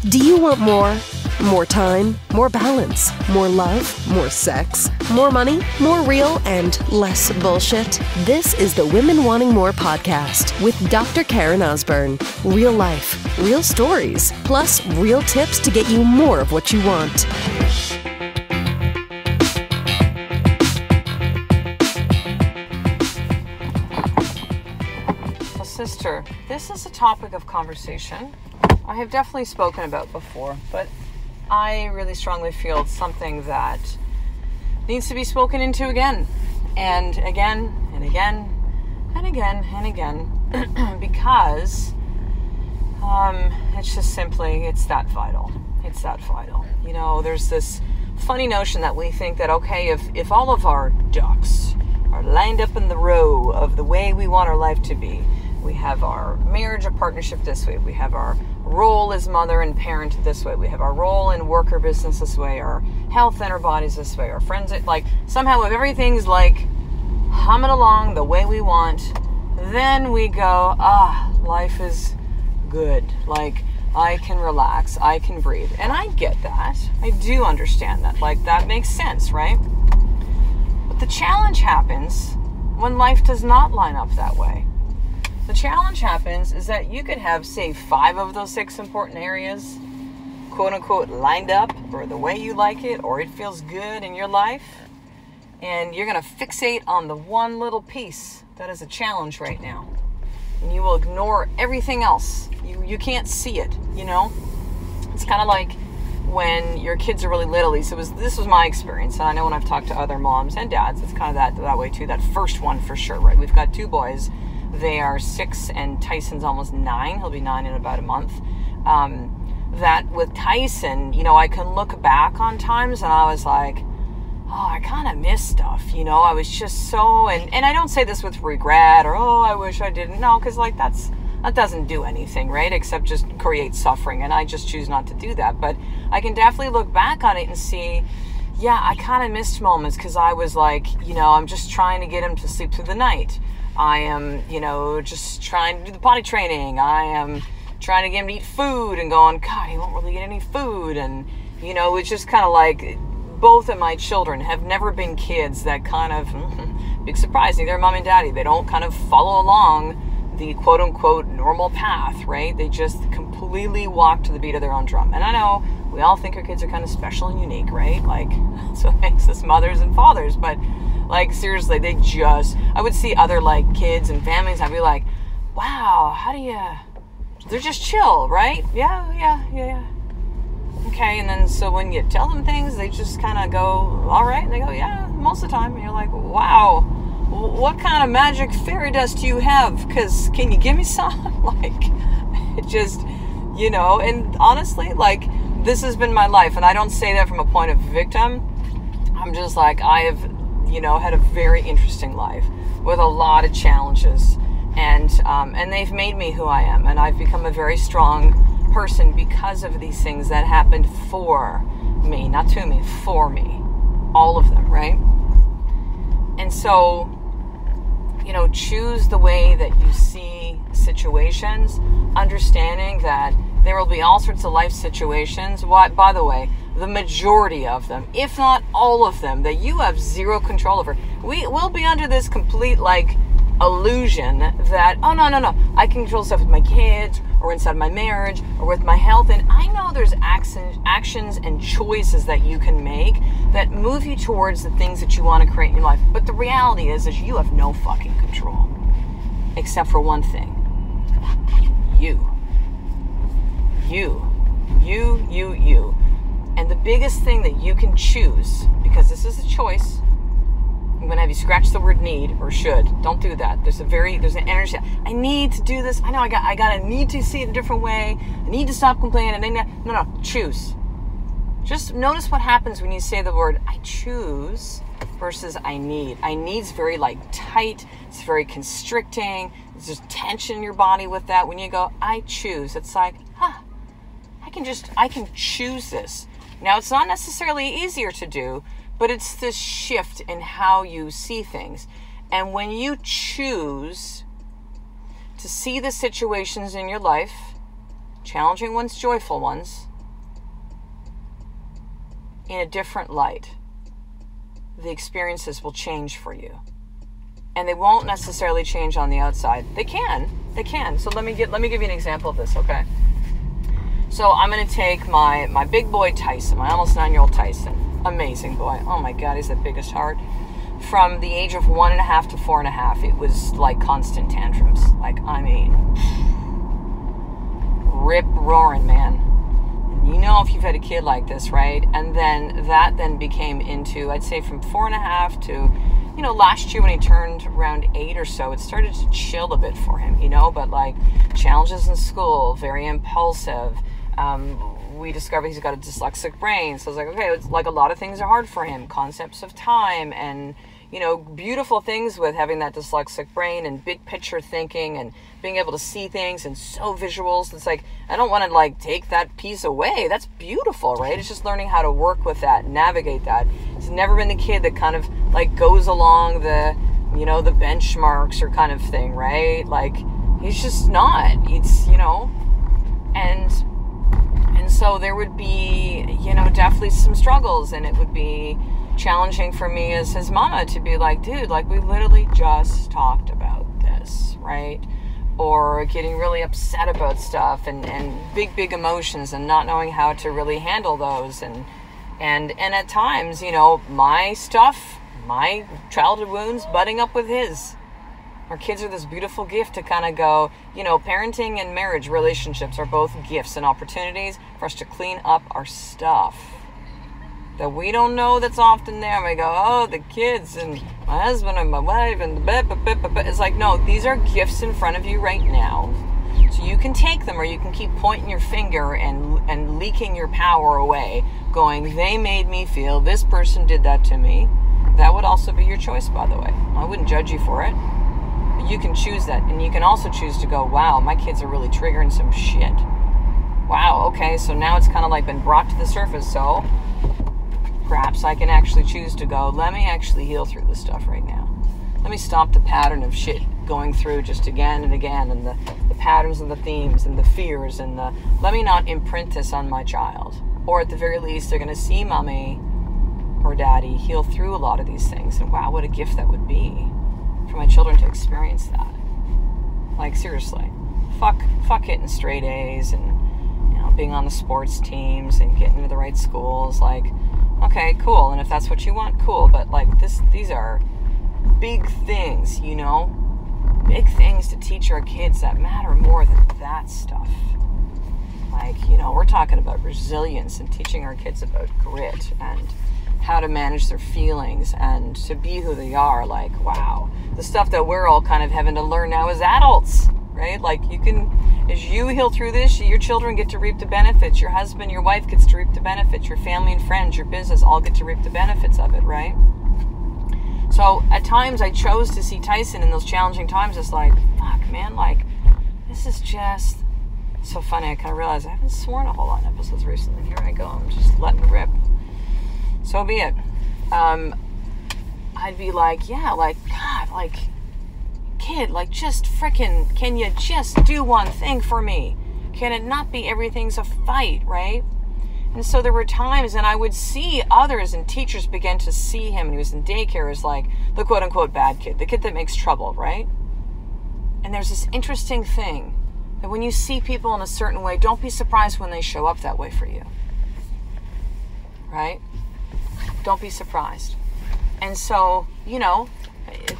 Do you want more? More time, more balance, more love, more sex, more money, more real, and less bullshit? This is the Women Wanting More podcast with Dr. Karen Osborne. Real life, real stories, plus real tips to get you more of what you want. So, sister, this is a topic of conversation I have definitely spoken about before, but I really strongly feel it's something that needs to be spoken into again, and again, and again, and again, and again, because it's just simply, it's that vital. It's that vital. You know, there's this funny notion that we think that, okay, if all of our ducks are lined up in the row of the way we want our life to be, we have our marriage or partnership this way, we have our role as mother and parent this way, we have our role in work or business this way, our health and our bodies this way, our friends, like somehow if everything's like humming along the way we want, then we go, life is good, like I can relax, I can breathe. And I get that, I do understand that, like that makes sense, right? But the challenge happens when life does not line up that way. The challenge happens is that you could have, say, 5 of those 6 important areas, quote unquote, lined up, or the way you like it, or it feels good in your life, and you're going to fixate on the one little piece that is a challenge right now, and you will ignore everything else. You can't see it, you know? It's kind of like when your kids are really little. This was my experience, and I know when I've talked to other moms and dads, it's kind of that way too. That first one for sure, right? We've got 2 boys. They are 6 and Tyson's almost 9. He'll be 9 in about a month. That with Tyson, you know, I can look back on times and I was like, I kind of miss stuff, you know. I was just so, and I don't say this with regret or, I wish I didn't. No, because like that doesn't do anything, right? Except just create suffering, and I just choose not to do that. But I can definitely look back on it and see, yeah, I kind of missed moments because I was like, you know, I'm just trying to get him to sleep through the night. I am, you know, just trying to do the potty training. I am trying to get him to eat food and going, God, he won't really get any food. And, you know, it's just kind of like both of my children have never been kids that kind of, big surprise, neither mom and daddy, they don't kind of follow along the quote unquote normal path, right? They just completely walk to the beat of their own drum. And I know we all think our kids are kind of special and unique, right? Like, that's what makes us mothers and fathers. But like, seriously, I would see other, like, kids and families, I'd be like, wow, they're just chill, right? Yeah. Okay, and then, so when you tell them things, they just kind of go, all right, and they go, yeah, most of the time, and you're like, wow, what kind of magic fairy dust do you have? Because, can you give me some? Like, it just, you know, and honestly, like, this has been my life, and I don't say that from a point of victim. I'm just like, I have, you know, had a very interesting life with a lot of challenges, and they've made me who I am, and I've become a very strong person because of these things that happened for me, not to me, for me, all of them, right? And so, you know, choose the way that you see situations, understanding that there will be all sorts of life situations. By the way, the majority of them, if not all of them, that you have zero control over. We will be under this complete, like, illusion that, no, I can control stuff with my kids or inside my marriage or with my health. And I know there's actions and choices that you can make that move you towards the things that you want to create in your life. But the reality is you have no fucking control, except for one thing. You. And the biggest thing that you can choose, because this is a choice, I'm going to have you scratch the word need or should. Don't do that. There's an energy. I need to do this. I know I got to need to see it a different way. I need to stop complaining. No, choose. Just notice what happens when you say the word I choose versus I need. I need's very like tight. It's very constricting. There's just tension in your body with that. When you go, I choose, it's like, I can choose this. Now, it's not necessarily easier to do, but it's this shift in how you see things. And when you choose to see the situations in your life, challenging ones, joyful ones, in a different light, the experiences will change for you. And they won't necessarily change on the outside. They can. So let me give you an example of this, okay? So I'm going to take my big boy Tyson, my almost 9-year-old Tyson. Amazing boy. Oh my God, he's the biggest heart. From the age of 1.5 to 4.5, it was like constant tantrums. Like, I mean, rip roaring, man. You know, if you've had a kid like this, right? And then that became into, I'd say from 4.5 to, last year when he turned around 8 or so, it started to chill a bit for him, but like challenges in school, very impulsive. We discovered he's got a dyslexic brain. So I was like, okay, it's like a lot of things are hard for him. Concepts of time and, beautiful things with having that dyslexic brain and big picture thinking and being able to see things and so visuals. It's like, I don't want to like take that piece away. That's beautiful, right? It's just learning how to work with that, navigate that. He's never been the kid that kind of like goes along the, the benchmarks or kind of thing, right? Like, he's just not. It's, and so there would be, definitely some struggles, and it would be challenging for me as his mama to be like, dude, like we literally just talked about this, right? Or getting really upset about stuff and big emotions and not knowing how to really handle those. And at times, my stuff, my childhood wounds butting up with his. Our kids are this beautiful gift to kind of go, parenting and marriage relationships are both gifts and opportunities for us to clean up our stuff that we don't know that's often there. And we go, oh, the kids and my husband and my wife and it's like, no, these are gifts in front of you right now. So you can take them, or you can keep pointing your finger and leaking your power away, going, they made me feel, this person did that to me. That would also be your choice, by the way. I wouldn't judge you for it. But you can choose that. And you can also choose to go, wow, my kids are really triggering some shit. Wow, okay, so now it's kind of like been brought to the surface, so perhaps I can actually choose to go, let me actually heal through this stuff right now. Let me stop the pattern of shit going through just again and again, and the patterns and the themes and the fears, and let me not imprint this on my child. Or at the very least, they're going to see mommy or daddy heal through a lot of these things. And wow, what a gift that would be for my children to experience that. Like, seriously. Fuck hitting straight A's and, being on the sports teams and getting into the right schools. Like, okay, cool. And if that's what you want, cool. But like these are big things, big things to teach our kids that matter more than that stuff. Like, we're talking about resilience and teaching our kids about grit and how to manage their feelings and to be who they are. Like, wow, the stuff that we're all kind of having to learn now as adults, right? Like, as you heal through this, your children get to reap the benefits. Your husband, your wife gets to reap the benefits. Your family and friends, your business all get to reap the benefits of it, right? So at times I chose to see Tyson in those challenging times as like, fuck, man, like, this is just so funny. I kind of realized I haven't sworn a whole lot in episodes recently. Here I go. I'm just letting it rip. So be it. I'd be like, yeah, like, God, like, kid, like, just frickin', can you just do one thing for me? Can it not be everything's a fight, right? And so there were times, and I would see others and teachers begin to see him, and he was in daycare as like the quote-unquote bad kid, the kid that makes trouble, right? And there's this interesting thing that when you see people in a certain way, don't be surprised when they show up that way for you, right? Don't be surprised. And so,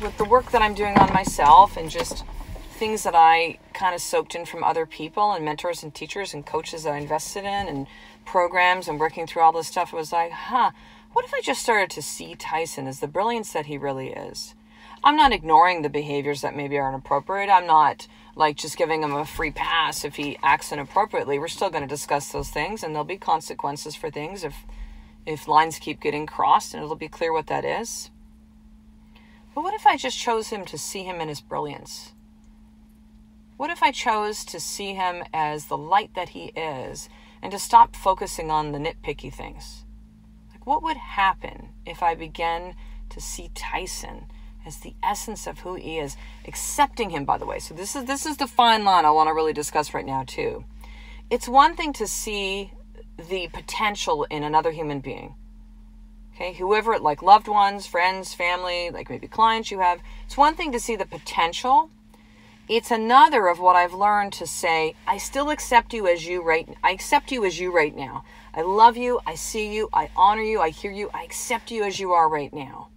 with the work that I'm doing on myself and just things that I kind of soaked in from other people and mentors and teachers and coaches that I invested in and programs and working through all this stuff, it was like, what if I just started to see Tyson as the brilliance that he really is? I'm not ignoring the behaviors that maybe are inappropriate. I'm not like just giving him a free pass if he acts inappropriately. We're still going to discuss those things, and there'll be consequences for things if lines keep getting crossed, and it'll be clear what that is. But what if I just chose him to see him in his brilliance? What if I chose to see him as the light that he is and to stop focusing on the nitpicky things? Like, what would happen if I began to see Tyson as the essence of who he is, accepting him, by the way? So this is the fine line I want to really discuss right now, too. It's one thing to see the potential in another human being. Okay, whoever, like loved ones, friends, family, like maybe clients you have. It's one thing to see the potential. It's another of what I've learned to say, I still accept you as you right now. I love you, I see you, I honor you, I hear you, I accept you as you are right now.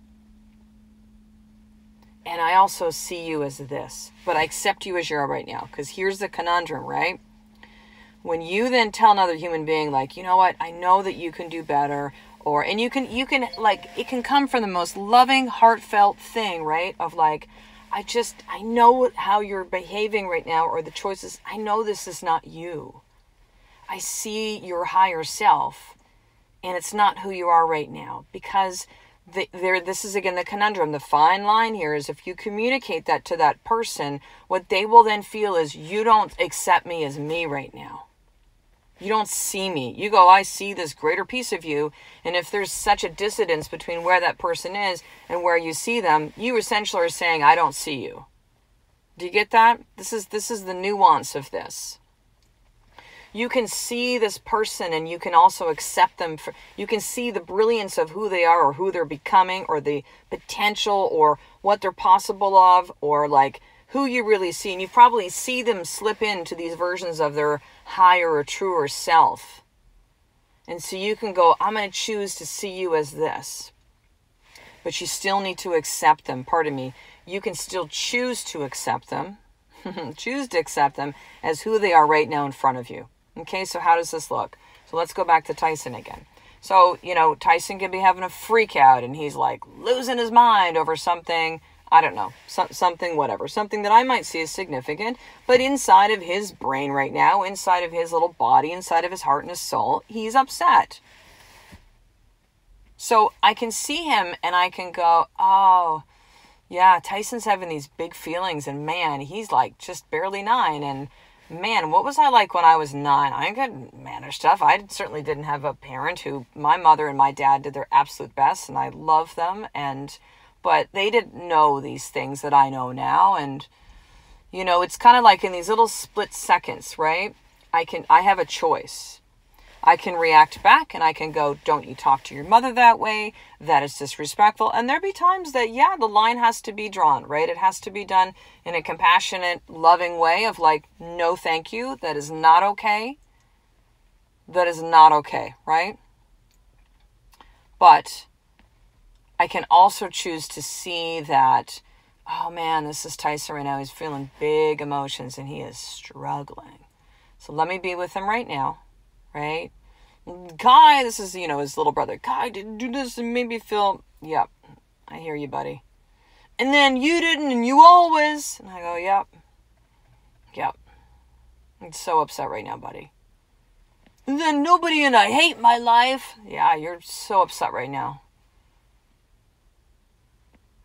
And I also see you as this, but I accept you as you are right now. Because here's the conundrum, right? When you then tell another human being, like, you know what, I know that you can do better, and you can like, it can come from the most loving, heartfelt thing, right? Of like, I know how you're behaving right now, or the choices. I know this is not you. I see your higher self, and it's not who you are right now. Because this is again the conundrum. The fine line here is if you communicate that to that person, what they will then feel is, you don't accept me as me right now. You don't see me. You go, I see this greater piece of you. And if there's such a dissonance between where that person is and where you see them, you essentially are saying, I don't see you. Do you get that? This is the nuance of this. You can see this person and you can also accept them. You can see the brilliance of who they are, or who they're becoming, or the potential, or what they're possible of, or like who you really see. And you probably see them slip into these versions of their higher or truer self. And so you can go, I'm going to choose to see you as this. But you still need to accept them. Pardon me. You can still choose to accept them. Choose to accept them as who they are right now in front of you. Okay, so how does this look? So let's go back to Tyson again. So, Tyson could be having a freak out and he's like losing his mind over something, I don't know, something, whatever, something that I might see as significant, but inside of his brain right now, inside of his little body, inside of his heart and his soul, he's upset. So I can see him and I can go, oh, yeah, Tyson's having these big feelings, and man, he's like just barely 9, and man, what was I like when I was 9? I couldn't manage stuff. I certainly didn't have a parent my mother and my dad did their absolute best, and I love them, but they didn't know these things that I know now. And, it's kind of like in these little split seconds, right? I have a choice. I can react back and I can go, don't you talk to your mother that way. That is disrespectful. And there'll be times that, the line has to be drawn, right? It has to be done in a compassionate, loving way of like, no, thank you. That is not okay. That is not okay, right? But I can also choose to see that, oh man, this is Tyson right now. He's feeling big emotions and he is struggling. So let me be with him right now, right? Kai, this is, his little brother. Kai didn't do this and made me feel, yep, I hear you, buddy. And then you didn't, and you always. And I go, yep. I'm so upset right now, buddy. And then nobody, and I hate my life. Yeah, you're so upset right now.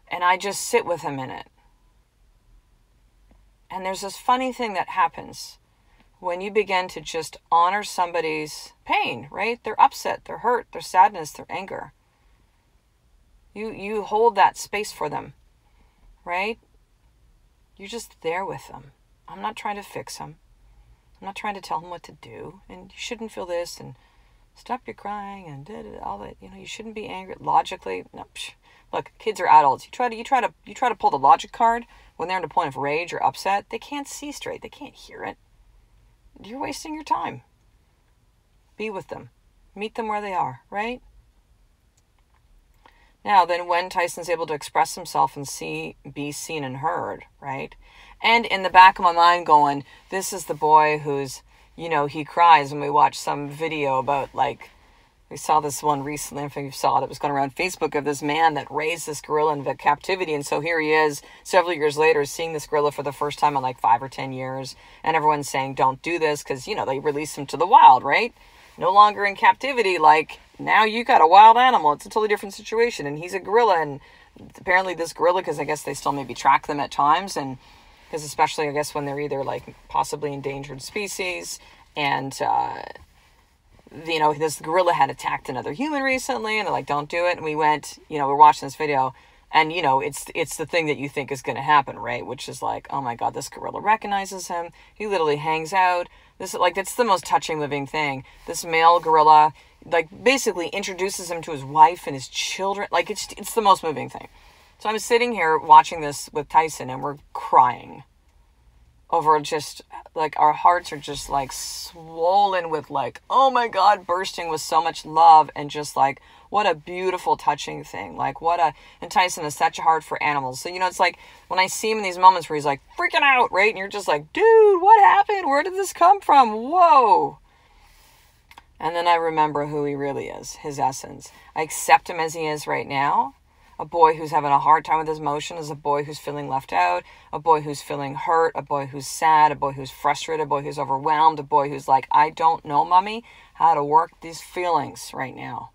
And I just sit with him in it. And there's this funny thing that happens when you begin to just honor somebody's pain, right? They're upset, they're hurt, their sadness, their anger. You hold that space for them, right? You're just there with them. I'm not trying to fix them. I'm not trying to tell them what to do. And you shouldn't feel this, and stop your crying, and all that. You shouldn't be angry. Logically, no. Look, kids are adults. You try to pull the logic card when they're in a point of rage or upset. They can't see straight. They can't hear it. You're wasting your time. Be with them. Meet them where they are, right? Now, then when Tyson's able to express himself and be seen and heard, right? And in the back of my mind going, this is the boy who's, he cries when we watch some video about, like, we saw this one recently, I don't know if you saw it, was going around Facebook of this man that raised this gorilla in captivity. And so here he is several years later seeing this gorilla for the first time in like 5 or 10 years. And everyone's saying, don't do this because, they release him to the wild, right? No longer in captivity. Like, now you got a wild animal. It's a totally different situation. And he's a gorilla. And apparently this gorilla, because I guess they still maybe track them at times. And because especially, I guess, when they're either like possibly endangered species and, this gorilla had attacked another human recently, and they're like, don't do it. And we went, we're watching this video, and, it's the thing that you think is going to happen, right? Which is like, oh my God, this gorilla recognizes him. He literally hangs out. That's the most touching living thing. This male gorilla, like basically introduces him to his wife and his children. Like it's the most moving thing. So I'm sitting here watching this with Tyson and we're crying over just like our hearts are just like swollen with like, oh my God, bursting with so much love and just like, what a beautiful touching thing. Like and Tyson has such a heart for animals. So, it's like when I see him in these moments where he's like freaking out, right? And you're just like, dude, what happened? Where did this come from? Whoa. And then I remember who he really is, his essence. I accept him as he is right now. A boy who's having a hard time with his emotions, a boy who's feeling left out, a boy who's feeling hurt, a boy who's sad, a boy who's frustrated, a boy who's overwhelmed, a boy who's like, I don't know, mommy, how to work these feelings right now.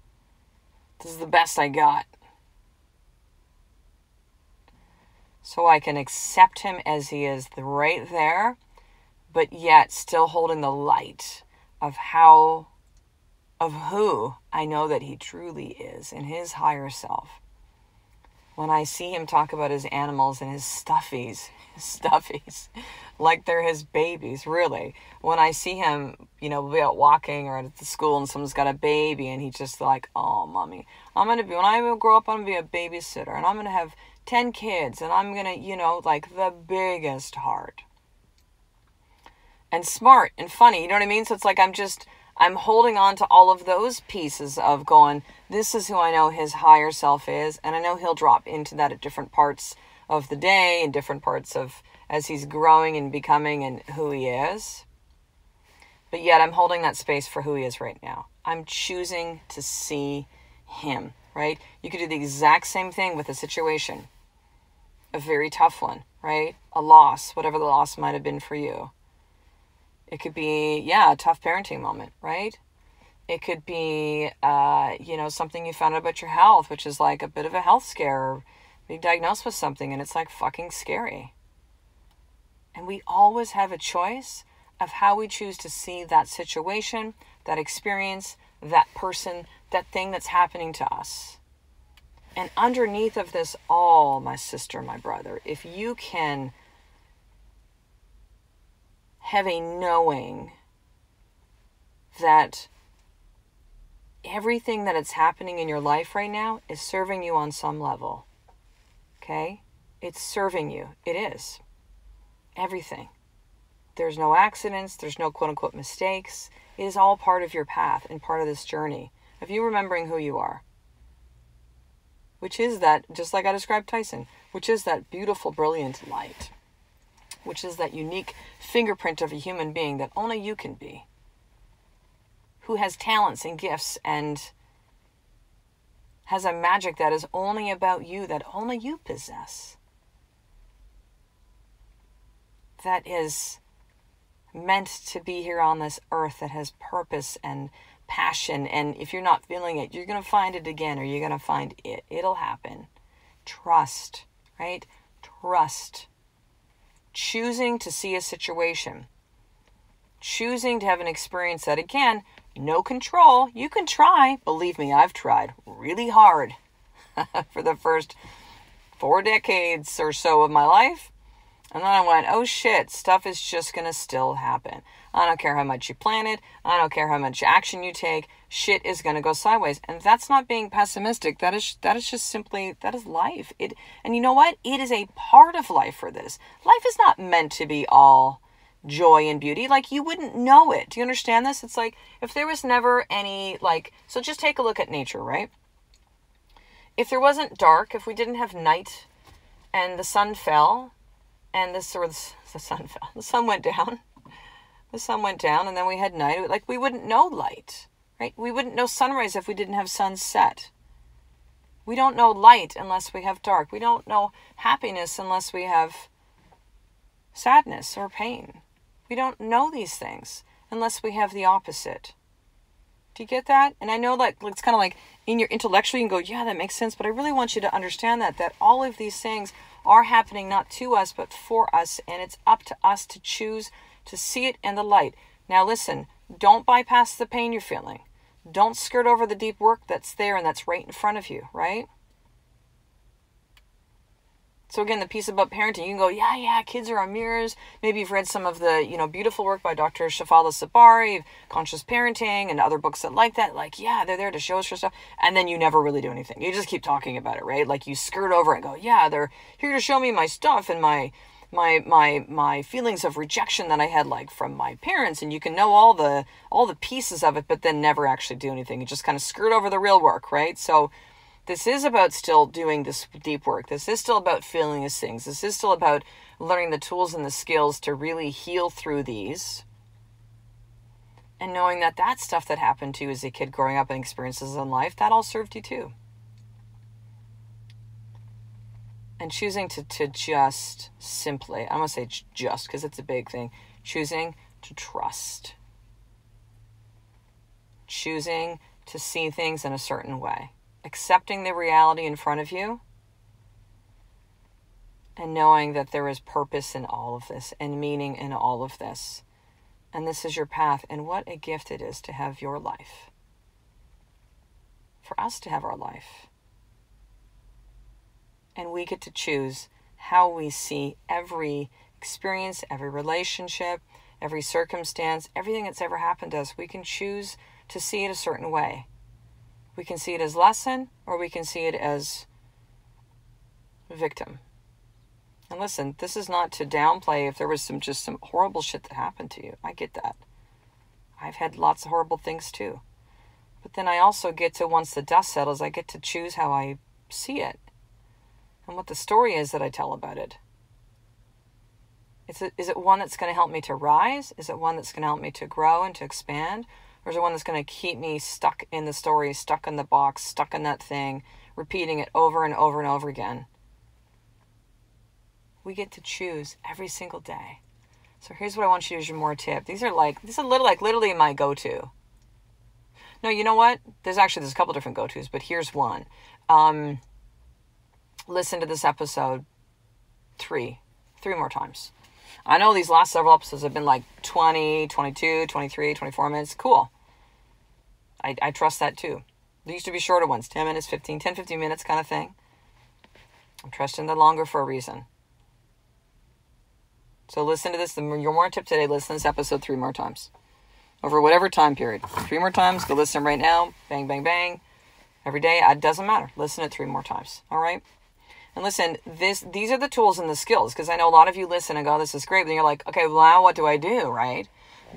This is the best I got. So I can accept him as he is right there, but yet still holding the light of who I know that he truly is in his higher self. When I see him talk about his animals and his stuffies, like they're his babies, really. When I see him, be out walking or at the school and someone's got a baby and he's just like, oh, mommy, when I grow up, I'm going to be a babysitter and I'm going to have 10 kids and I'm going to, like the biggest heart. And smart and funny, you know what I mean? So it's like I'm holding on to all of those pieces of going, this is who I know his higher self is. And I know he'll drop into that at different parts of the day and different parts of as he's growing and becoming and who he is. But yet I'm holding that space for who he is right now. I'm choosing to see him, right? You could do the exact same thing with a situation, a very tough one, right? A loss, whatever the loss might have been for you. It could be, a tough parenting moment, right? It could be, something you found out about your health, which is like a bit of a health scare, or being diagnosed with something, and it's like fucking scary. And we always have a choice of how we choose to see that situation, that experience, that person, that thing that's happening to us. And underneath of this all, my sister, my brother, if you can have a knowing that everything that is happening in your life right now is serving you on some level. Okay? It's serving you. It is. Everything. There's no accidents. There's no quote-unquote mistakes. It is all part of your path and part of this journey of you remembering who you are. Which is that, just like I described Tyson, which is that beautiful, brilliant light. Which is that unique fingerprint of a human being that only you can be. Who has talents and gifts and has a magic that is only about you, that only you possess. That is meant to be here on this earth, that has purpose and passion. And if you're not feeling it, you're going to find it again, or you're going to find it. It'll happen. Trust, right? Trust. Choosing to see a situation, choosing to have an experience that, again, no control. You can try. Believe me, I've tried really hard for the first 4 decades or so of my life. And then I went, oh shit, stuff is just going to still happen. I don't care how much you plan it. I don't care how much action you take. Shit is going to go sideways. And that's not being pessimistic. That is just simply, that is life. And you know what? It is a part of life for this. Life is not meant to be all joy and beauty. Like, you wouldn't know it. Do you understand this? It's like, if there was never any, so just take a look at nature, right? If there wasn't dark, if we didn't have night and the sun fell and the sun went down. The sun went down and then we had night. Like, we wouldn't know light, right? We wouldn't know sunrise if we didn't have sunset. We don't know light unless we have dark. We don't know happiness unless we have sadness or pain. We don't know these things unless we have the opposite. Do you get that? And I know, it's kind of like in your intellectual, you can go, yeah, that makes sense. But I really want you to understand that all of these things are happening not to us, but for us. And it's up to us to choose to see it in the light. Now listen, don't bypass the pain you're feeling. Don't skirt over the deep work that's there and that's right in front of you, right? So again, the piece about parenting, you can go, yeah, kids are our mirrors. Maybe you've read some of the, beautiful work by Dr. Shafala Sabari, Conscious Parenting, and other books that like that. Like, yeah, they're there to show us your stuff. And then you never really do anything. You just keep talking about it, right? Like you skirt over it and go, yeah, they're here to show me my stuff and my feelings of rejection that I had like from my parents, and you can know all the pieces of it, but then never actually do anything. You just kind of skirt over the real work, right? So this is about still doing this deep work. This is still about feeling these things. This is still about learning the tools and the skills to really heal through these. And knowing that stuff that happened to you as a kid growing up and experiences in life, that all served you too. And choosing to just simply, I'm going to say just because it's a big thing, choosing to trust. Choosing to see things in a certain way. Accepting the reality in front of you and knowing that there is purpose in all of this and meaning in all of this. And this is your path. And what a gift it is to have your life. For us to have our life. And we get to choose how we see every experience, every relationship, every circumstance, everything that's ever happened to us. We can choose to see it a certain way. We can see it as lesson, or we can see it as victim. And listen, this is not to downplay if there was some horrible shit that happened to you. I get that. I've had lots of horrible things too. But then I also get to, once the dust settles, I get to choose how I see it. And what the story is that I tell about it. Is it one that's going to help me to rise? Is it one that's going to help me to grow and to expand? Or is it one that's going to keep me stuck in the story, stuck in the box, stuck in that thing, repeating it over and over and over again? We get to choose every single day. So here's what I want you to do as your more tip. This is literally my go-to. No, you know what? There's a couple different go-tos, but here's one. Listen to this episode three more times. I know these last several episodes have been like 20, 22, 23, 24 minutes. Cool. I trust that too. There used to be shorter ones, 10 minutes, 15 minutes kind of thing. I'm trusting the longer for a reason. So listen to this. Your more tip today, listen to this episode 3 more times. Over whatever time period. 3 more times. Go listen right now. Bang, bang, bang. Every day. It doesn't matter. Listen to it 3 more times. All right? And listen, these are the tools and the skills, because I know a lot of you listen and go, this is great. But then you're like, okay, well, now what do I do, right?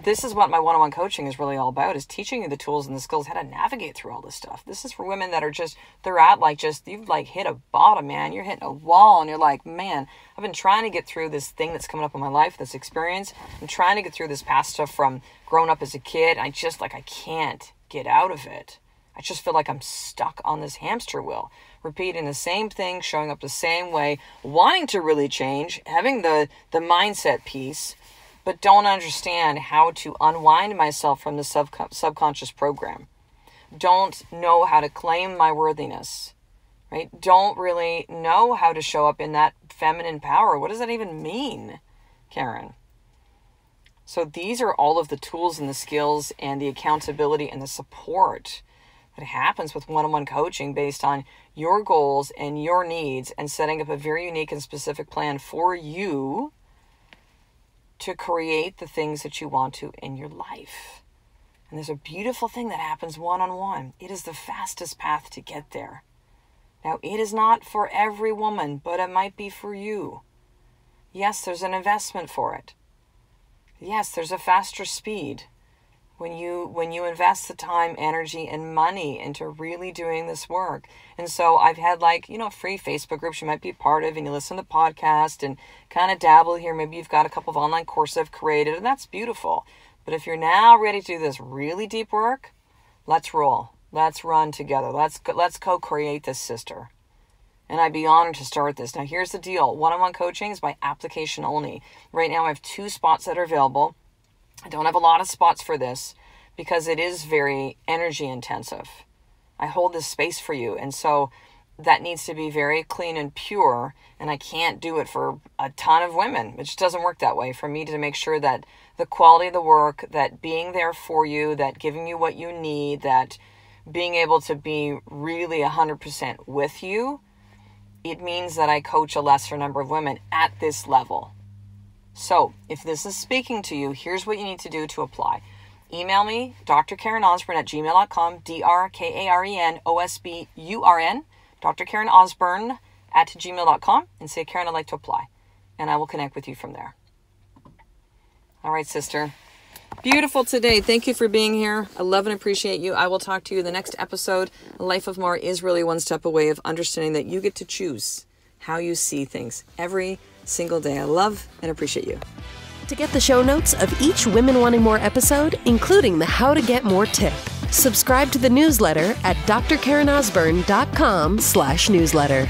This is what my one-on-one coaching is really all about, is teaching you the tools and the skills, how to navigate through all this stuff. This is for women that are you've hit a bottom, man. You're hitting a wall and you're like, man, I've been trying to get through this thing that's coming up in my life, this experience. I'm trying to get through this past stuff from growing up as a kid. I can't get out of it. I just feel like I'm stuck on this hamster wheel, repeating the same thing, showing up the same way, wanting to really change, having the mindset piece, but don't understand how to unwind myself from the subconscious program. Don't know how to claim my worthiness, right? Don't really know how to show up in that feminine power. What does that even mean, Karen? So these are all of the tools and the skills and the accountability and the support that happens with one-on-one coaching based on your goals and your needs, and setting up a very unique and specific plan for you to create the things that you want to in your life. And there's a beautiful thing that happens one-on-one. It is the fastest path to get there. Now, it is not for every woman, but it might be for you. Yes, there's an investment for it. Yes, there's a faster speed when you invest the time, energy, and money into really doing this work. And so I've had free Facebook groups you might be part of, and you listen to podcasts and kind of dabble here. Maybe you've got a couple of online courses I've created, and that's beautiful. But if you're now ready to do this really deep work, let's roll. Let's run together. Let's co-create this, sister. And I'd be honored to start this. Now, here's the deal. One-on-one coaching is by application only. Right now, I have 2 spots that are available. I don't have a lot of spots for this because it is very energy intensive. I hold this space for you. And so that needs to be very clean and pure. And I can't do it for a ton of women. It just doesn't work that way. For me to make sure that the quality of the work, that being there for you, that giving you what you need, that being able to be really 100% with you it means that I coach a lesser number of women at this level. So if this is speaking to you, here's what you need to do to apply. Email me, drkarenosburn@gmail.com, DrKarenosburn, drkarenosburn@gmail.com, and say, Karen, I'd like to apply. And I will connect with you from there. All right, sister. Beautiful today. Thank you for being here. I love and appreciate you. I will talk to you in the next episode. A Life of More is really one step away of understanding that you get to choose how you see things every single day. I love and appreciate you. To get the show notes of each Women Wanting More episode, including the How to Get More tip, subscribe to the newsletter at drkarenosburn.com/newsletter.